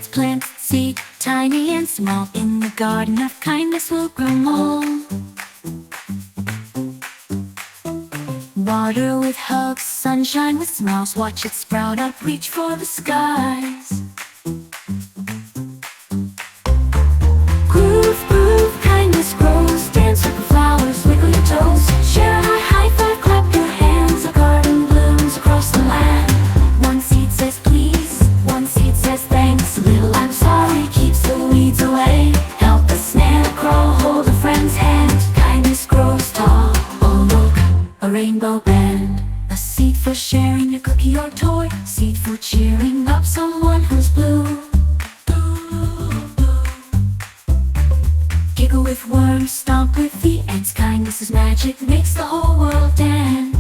Let's plant seed, tiny and small. In the garden of kindness will grow more. Water with hugs, sunshine with smiles. Watch it sprout up, reach for the skies. Groove, groove, kindness grows. Dance with the flowers, wiggle your toes. Share a high five, clap your hands. A garden blooms across the land. One seed says please, one seed says thanks. A little I'm sorry keeps the weeds away. Help a snail crawl, hold a friend's hand. Kindness grows tall. Oh look, a rainbow band. A seed for sharing a cookie or toy. Seed for cheering up someone who's blue. Giggle with worms, stomp with the ants. Kindness is magic, makes the whole world dance.